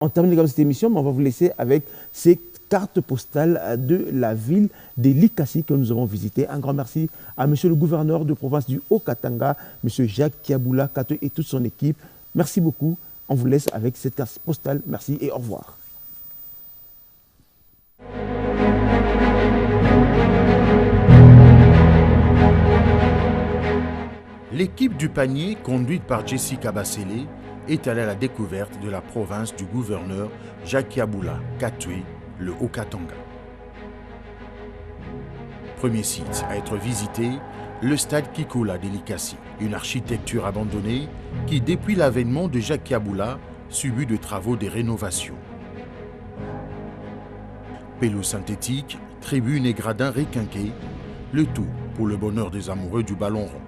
On termine comme cette émission, mais on va vous laisser avec ces cartes postales de la ville de Likasi que nous avons visitée. Un grand merci à monsieur le gouverneur de province du Haut-Katanga, monsieur Jacques Kiaboula Katwe et toute son équipe. Merci beaucoup. On vous laisse avec cette carte postale. Merci et au revoir. L'équipe du panier, conduite par Jessica Bassélé, est allée à la découverte de la province du gouverneur Jacques Kiaboula Katwe, le Haut-Katanga. Premier site à être visité, le stade Kikula de Likasi, une architecture abandonnée qui, depuis l'avènement de Jacques Kiaboula, subit de travaux de rénovation. Pelouse synthétique, tribunes et gradins requinqués, le tout pour le bonheur des amoureux du ballon rond.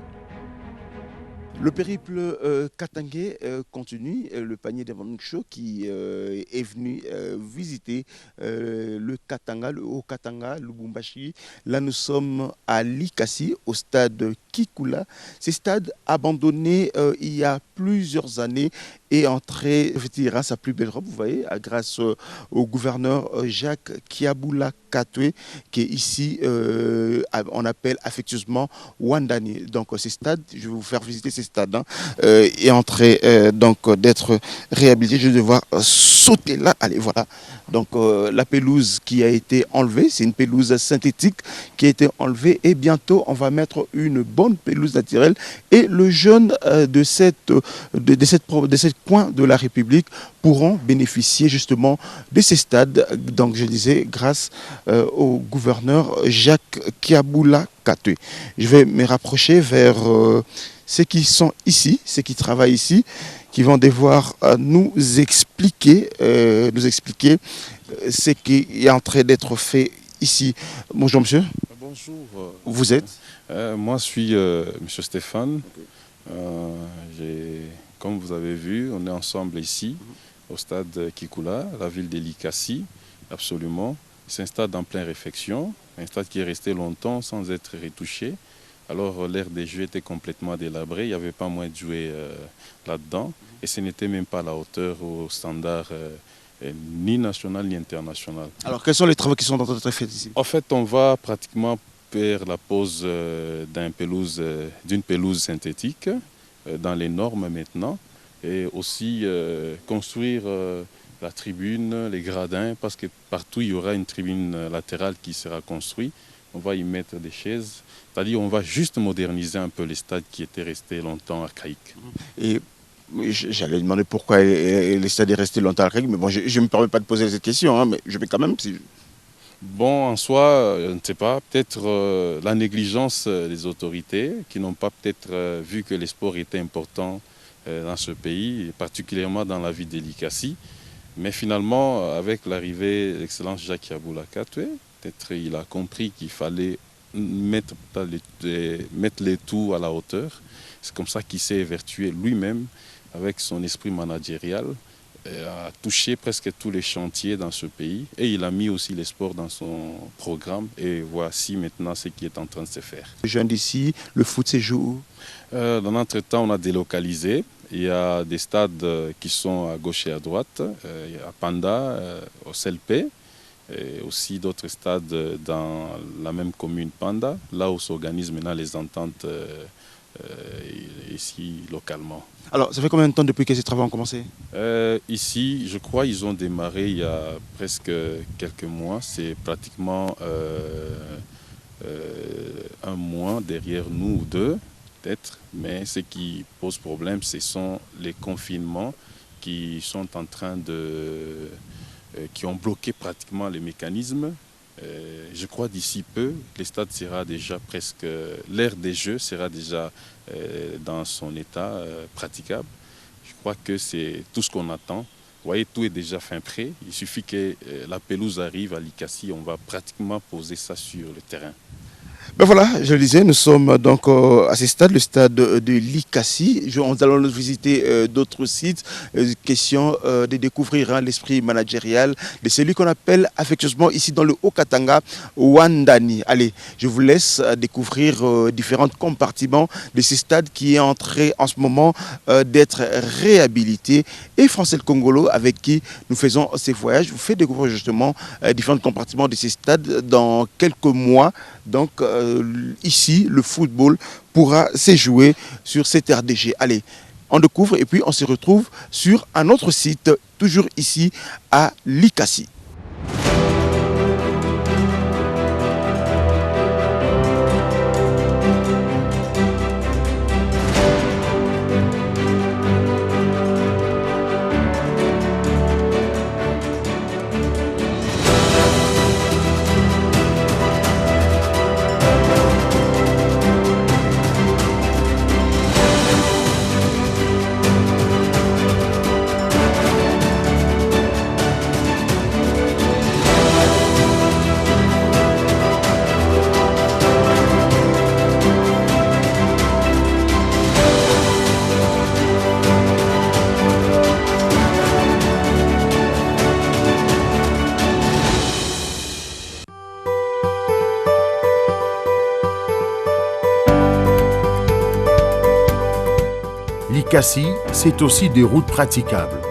Le périple katangais continue. Le panier des Morning Show qui est venu visiter le Katanga, le Haut-Katanga, Lubumbashi. Là, nous sommes à Likasi, au stade Kikula. Ces stades abandonnés il y a plusieurs années et entré à sa plus belle robe, vous voyez, grâce au gouverneur Jacques Kiaboula Katwe, qui est ici, on appelle affectueusement Wandani. Donc ces stades, je vais vous faire visiter ces stades, hein, et en train d'être réhabilité. Je vais devoir sauter là, allez voilà. Donc la pelouse qui a été enlevée, c'est une pelouse synthétique qui a été enlevée et bientôt on va mettre une bonne pelouse naturelle et le jeune de cette coin de la République pourront bénéficier justement de ces stades, donc je disais grâce au gouverneur Jacques Kiaboula Katwe. Je vais me rapprocher vers ceux qui sont ici, ceux qui travaillent ici, qui vont devoir nous expliquer ce qui est en train d'être fait ici. Bonjour monsieur. Bonjour. Vous êtes moi je suis monsieur Stéphane. Comme vous avez vu, on est ensemble ici au stade Kikula, la ville de Likasi, absolument. C'est un stade en pleine réfection, un stade qui est resté longtemps sans être retouché. Alors l'aire des jeux était complètement délabrée, il n'y avait pas moyen de jouer là-dedans. Et ce n'était même pas à la hauteur au standard ni national ni international. Alors quels sont les travaux qui sont en train d'être faits ici? En fait, on va pratiquement faire la pose d'une pelouse synthétique dans les normes maintenant. Et aussi construire la tribune, les gradins, parce que partout il y aura une tribune latérale qui sera construite. On va y mettre des chaises. C'est-à-dire on va juste moderniser un peu les stades qui étaient restés longtemps archaïques. Et j'allais demander pourquoi les stades est resté longtemps archaïques, mais bon, je ne me permets pas de poser cette question, hein, mais je vais quand même... Bon, en soi, je ne sais pas, peut-être la négligence des autorités qui n'ont pas peut-être vu que les sports étaient importants dans ce pays, et particulièrement dans la ville de Likasi. Mais finalement, avec l'arrivée de l'excellence Jacques Kiaboula Katwe, peut-être il a compris qu'il fallait mettre les tout à la hauteur. C'est comme ça qu'il s'est évertué lui-même avec son esprit managérial à toucher presque tous les chantiers dans ce pays. Et il a mis aussi les sports dans son programme. Et voici maintenant ce qui est en train de se faire. Les jeunes d'ici, le foot se joue où? Dans notre temps, on a délocalisé. Il y a des stades qui sont à gauche et à droite. Il y a Panda, au CLP. Et aussi d'autres stades dans la même commune Panda, là où s'organisent maintenant les ententes ici localement. Alors, ça fait combien de temps depuis que ces travaux ont commencé? Ici, je crois qu'ils ont démarré il y a presque quelques mois. C'est pratiquement un mois derrière nous ou deux, peut-être. Mais ce qui pose problème, ce sont les confinements qui sont en train qui ont bloqué pratiquement les mécanismes. Je crois d'ici peu, les stades sera déjà presque, l'aire des jeux sera déjà dans son état praticable. Je crois que c'est tout ce qu'on attend. Vous voyez, tout est déjà fin prêt. Il suffit que la pelouse arrive à Likasi, on va pratiquement poser ça sur le terrain. Ben voilà, je le disais, nous sommes donc à ce stade, le stade de Likassi. Nous allons visiter d'autres sites. Question de découvrir l'esprit managérial de celui qu'on appelle affectueusement ici dans le Haut-Katanga, Wandani. Allez, je vous laisse découvrir différents compartiments de ce stade qui est en train en ce moment d'être réhabilité. Et Francel Congolo, avec qui nous faisons ces voyages, vous fait découvrir justement différents compartiments de ce stade dans quelques mois. Donc ici, le football pourra se jouer sur cette RDG. Allez, on découvre et puis on se retrouve sur un autre site, toujours ici à Likassi. Likassi, c'est aussi des routes praticables.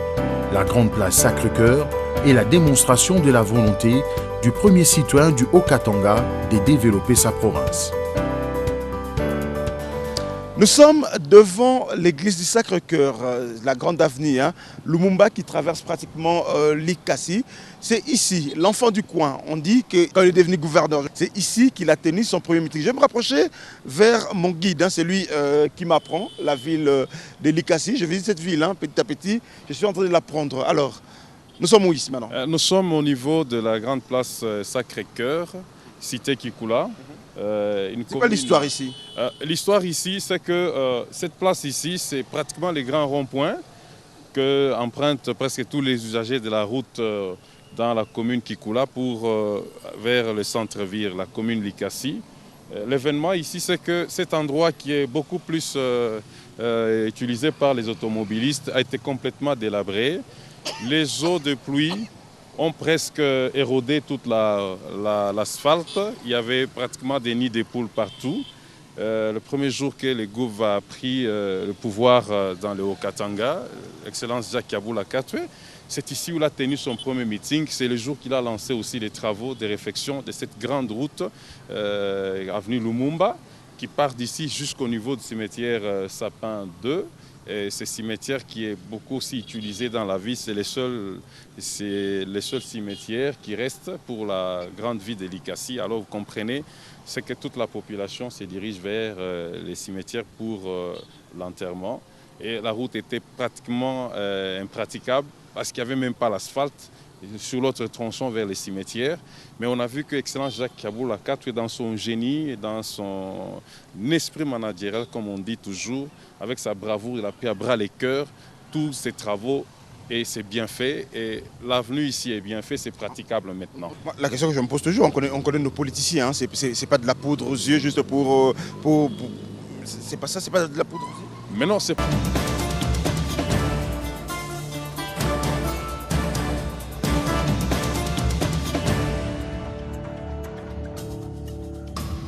La grande place Sacré-Cœur est la démonstration de la volonté du premier citoyen du Haut-Katanga de développer sa province. Nous sommes devant l'église du Sacré-Cœur, la grande avenue, Lumumba qui traverse pratiquement Likassi. C'est ici, l'enfant du coin. On dit que quand il est devenu gouverneur, c'est ici qu'il a tenu son premier meeting. Je vais me rapprocher vers mon guide, celui qui m'apprend la ville de Likassi. Je visite cette ville petit à petit. Je suis en train de l'apprendre. Alors, nous sommes où ici maintenant? Nous sommes au niveau de la grande place Sacré-Cœur, cité Kikula. C'est quoi l'histoire ici? L'histoire ici, c'est que cette place ici, c'est pratiquement les grands ronds-points que empruntent presque tous les usagers de la route dans la commune Kikula pour vers le centre-ville, la commune Likassi. L'événement ici, c'est que cet endroit qui est beaucoup plus utilisé par les automobilistes a été complètement délabré. Les eaux de pluie ont presque érodé toute l'asphalte. Il y avait pratiquement des nids de poules partout. Le premier jour que le gouv a pris le pouvoir dans le Haut-Katanga, Excellence Jacques Yabula Katwe, c'est ici où il a tenu son premier meeting. C'est le jour qu'il a lancé aussi les travaux de réfection de cette grande route, avenue Lumumba, qui part d'ici jusqu'au niveau du cimetière Sapin 2. Et ce cimetière qui est beaucoup aussi utilisé dans la ville, c'est les seuls cimetières qui restent pour la grande ville de Likassi. Alors vous comprenez, c'est que toute la population se dirige vers les cimetières pour l'enterrement. Et la route était pratiquement impraticable parce qu'il n'y avait même pas l'asphalte sur l'autre tronçon vers les cimetières. Mais on a vu que Excellence Jacques Yabula Katwe, dans son génie, dans son esprit managérial, comme on dit toujours, avec sa bravoure, il a pris à bras les cœurs tous ces travaux et c'est bien fait. Et l'avenue ici est bien fait, c'est praticable maintenant. La question que je me pose toujours, on connaît nos politiciens, c'est pas de la poudre aux yeux juste pour c'est pas ça, c'est pas de la poudre aux yeux. Mais non, c'est